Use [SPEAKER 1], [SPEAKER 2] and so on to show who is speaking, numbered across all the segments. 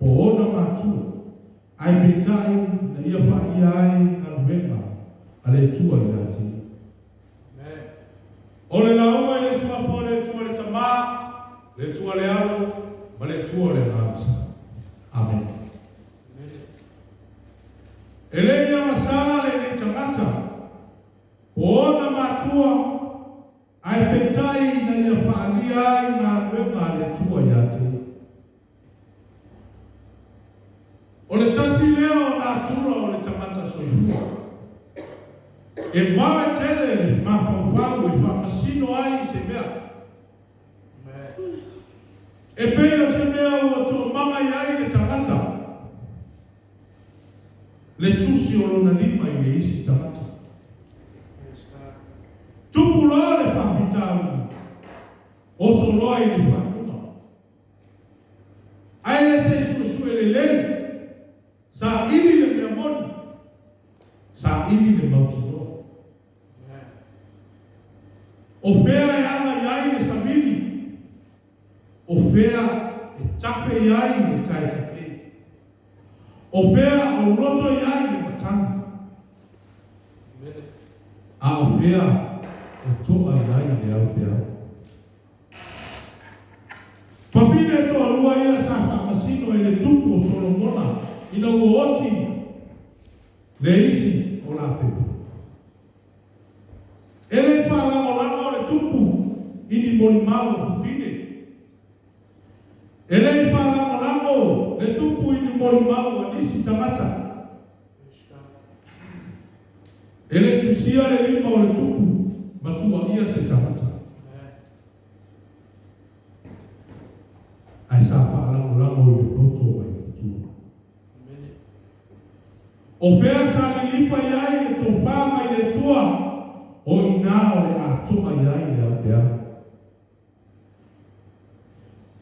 [SPEAKER 1] ona matua ai petai na ia whaia ai na luenga ale tua i ati. O le lauma i le suapo le tua le tama, le tua le alo, ma le tua le ngamsa. Amen. E le ia masala le ni tangata, ona matua ai petai na ia whaia ai na luenga ale tua i ati. O le tasi leo na tura o le tangata soifua. E wawe tele le mawhawhau e whamasino ai se mea. E peo se mea ua tō mama i ai le tangata. Le tusi o lona lima i le isi tangata. Tupu loa le whawhitau. O so loa i le whakunga. Ai le se su le lei. Sa ili le mea moni. Sa ili le mautino. O fea e ama iai le samini. O fea e tafe iai le tai tafe. O fea o roto iai le matanga. A o fea o toa iai le au te au. Whawhine toa lua ia sa whamasino e le tupu o Solomona. Ina uoti le isi o la pepe. Ele whalango le tupu ini mori mau o fufine. Ele whalango le tupu ini mori mau o nisi tamata. Ele tusia le lima o le tupu matua ia se tamata. Ai sa whalango i le poto mai matua. O fea sa ni lipa iai le tofama i le tua. O ina o le atoa iai le au te au.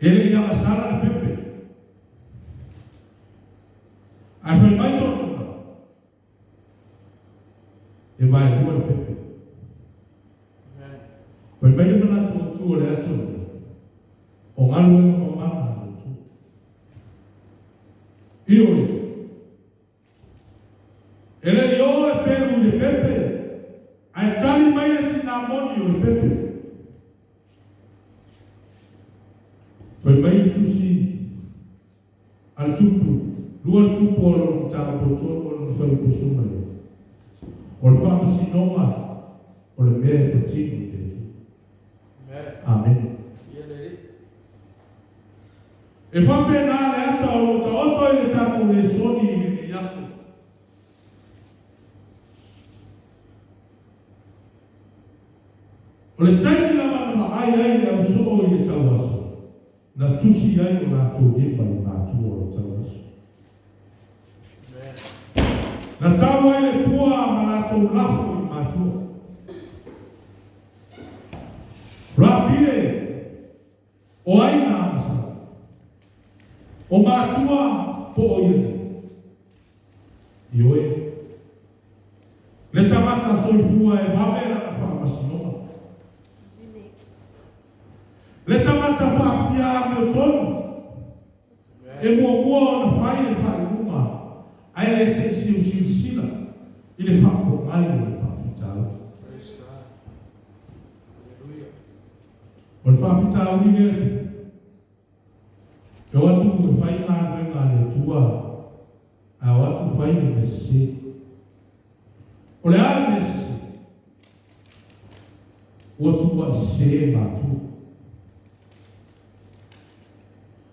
[SPEAKER 1] Ele ia masara le pepe. Ai whai mai sora tuna. E vai lua le pepe. Whai mai le mana tua le aso. O ngalu e mo mana le tu. Io le. Ele io le peru le pepe. Ai tali mai le tina moni o le pepe. Whai mai le tusi al tupu. Lua le tupu o lo tau potono o lo whai kusuma. O le whamasinonga o le mea patini le tu. Amen. E whape nā le ata o lo ta oto i le tato le soni i le yasu. O le taimi lama na maai ai le au soo i le tau aso. Na tusi ai o nā tō nipa i nā tū o le tau aso. Na tau ai le pua ma nā tō lafo i nā tū. Rapie o ai nā masa. O mā tua po o iene. Ioe. Le tamata soifua e wawera na whamasinoma. Le tamata whawhia me o tonu. E mua na whai le whai uma. Ai le se sila. I le whapo mai le whawhitau. O le whawhitau ni le tu. E o atu me whai ngā renga le tua. A o atu whai le mese. O le ale mese. O atu wa se mātua.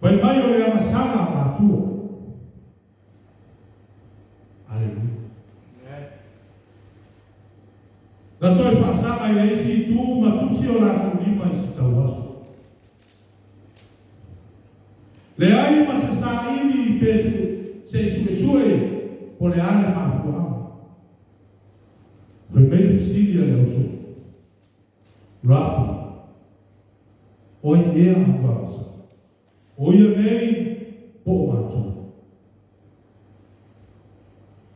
[SPEAKER 1] Vai mai o le amasanga mātua. Aleluia. Na toi whaasanga i le isi tu matusi o lātu lima i si tau aso. Le ai ma se sa ini i pesu se sue po le ale mafuama. Vai mai fisilia le oso. Rapi. Oi ea hawasa. O ia nei po mātua.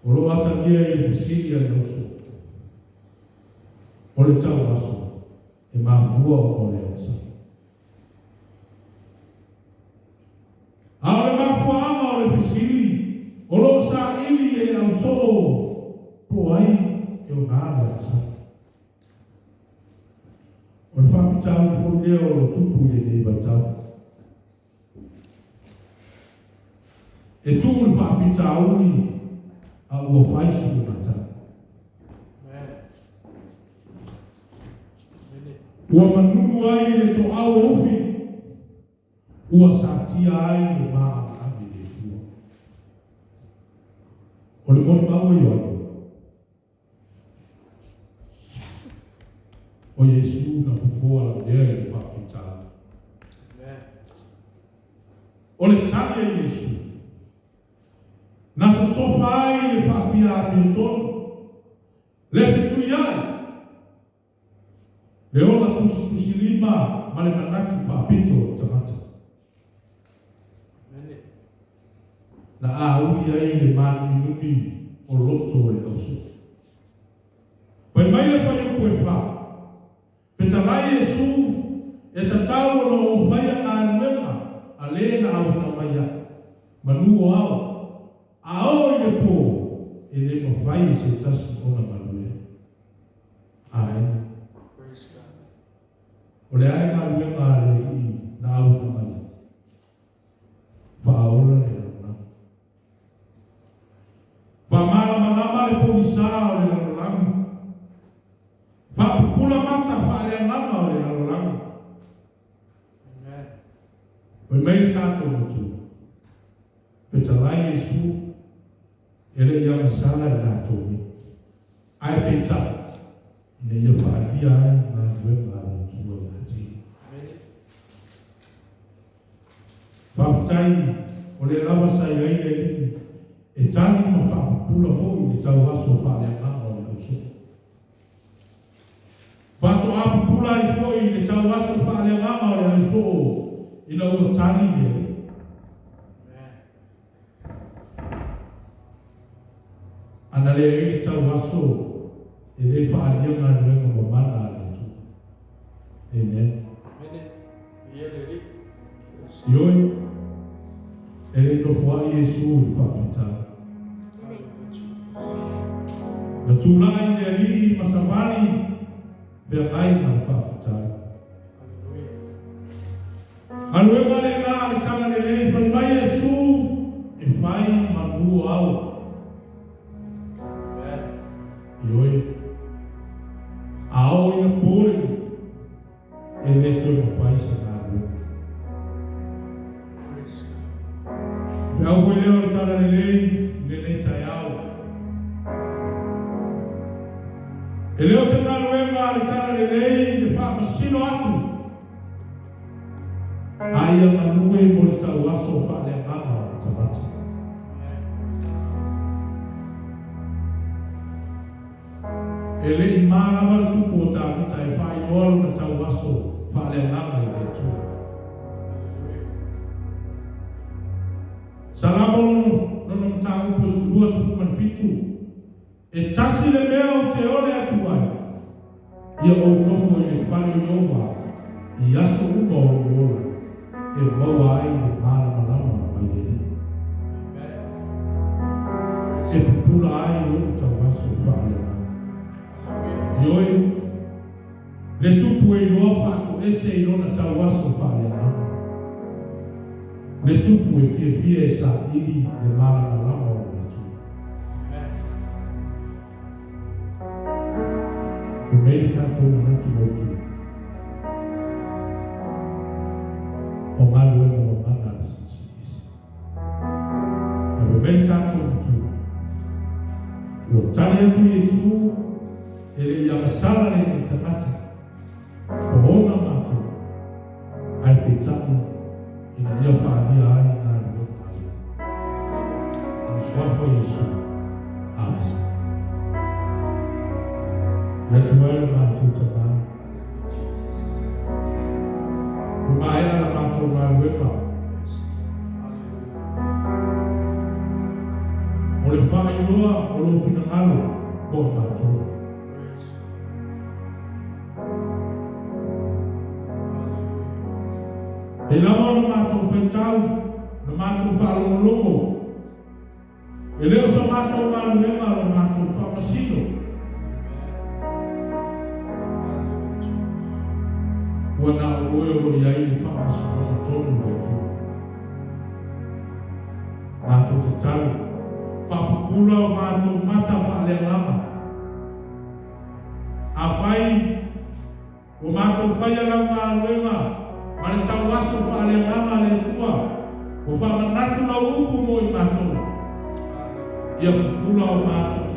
[SPEAKER 1] O lo atangia i fisilia le oso. O le tau aso. E mafua o le osa. A o le mafua ama o le fisili o lo sa ili e le au so po ai e o nāle asa. O le whawhitau ni hoi leo o tupu i nei vatau. E tu le whawhitau ni a ua whaisu i matau. Ua manunu ai le to au ofi. Ua satia ai le maa avi le fua. O le moni maua i anu. O Yesu na fufua la lea i le whawhitau. O le tani a Yesu. Na sosofa ai le whawhia a piotonu. Le fitu iai. Le ola tusi lima ma le manatu whapito tamata. Na aui ai le mani numi o loto e ausu. Pai mai le whai upo e wha. Petalai Yesu e tatau no o whaia a nuenga a le na au na maia. Manu o au. A o i le po e le mawhai se tasi o na manue. Amen. O le are ngā luenga le i na au na mai. Whaola le lana. Whamala malama le polisa o le lana. Whapupula mata whaale ngama o le lana. O mei tātou motu. Whetalai Yesu e le ia misala e tātou ni. Ai peta. Ine ia whaadia ai ngā luenga le tua le hati. Whawhitai o le lawa sai ai le li e tani ma whapupula fo i le tau aso whaale ngama o le auso. Whato apupula i fo i le tau aso whaale ngama o le auso i na ua tani le li. Ana le e le tau aso e le whaalia ngā luenga mo mana le tu. Amen. Ioi, e le nofua Yesu i whawhitau. Na tūlanga i le li masawani whea ngai ma le whawhitau. Aluenga le nā le tanga le lei whai mai Yesu e whai manu au. Ioi, ao ina pore e le tō na whai sa ngā luenga. Whiau koe leo le tana le nei tai au. E leo se ngā luenga le tana le le whaamasino atu. Aia manue mo le tau aso whaale ngama o tamata. E le i māngama le tupu o tāwita e whae noalo na tau aso whaale ngama i le tū. Salamolo no mtau po lua su manfitu. E tasi le mea o te ole atu ai. Ia o nofo i le whale o Iova. I aso uma o ola. E maua ai le mana manama mai lele. E pupula ai o tau aso whaale ngama. Ioi, le tupu e loa whātu ese i lona tau aso whaale ngama. Le tupu e fie e sa ili le mana malama o le tu. E mei tātou na natu motu. O ngā luenga o mana le sisi. E mei tātou motu. O tani atu Yesu e le ia sala le ni tamata. O hona matu. Ai pe tani ina ia whaadia ai ngā luenga ai. Ina swafo Yesu. Amen. Ia tuere mātou tama. Mai ala mātou ngā luenga. O le whae noa o lo whina ngalo o mātou. E lawa o mātou whaitau na mātou whaalongolongo. E leo sa mātou maluenga lo mātou whamasino. Ua na o iai ni whamasino ma tonu le tu. Mātou te tau. Whapukura o mātou mata whaaleangama. A whai o mātou whai alau maluenga. Mane tau aso whaaleangama le tua. O whamanatu na upu mo I mātou. Ia pukura o mātou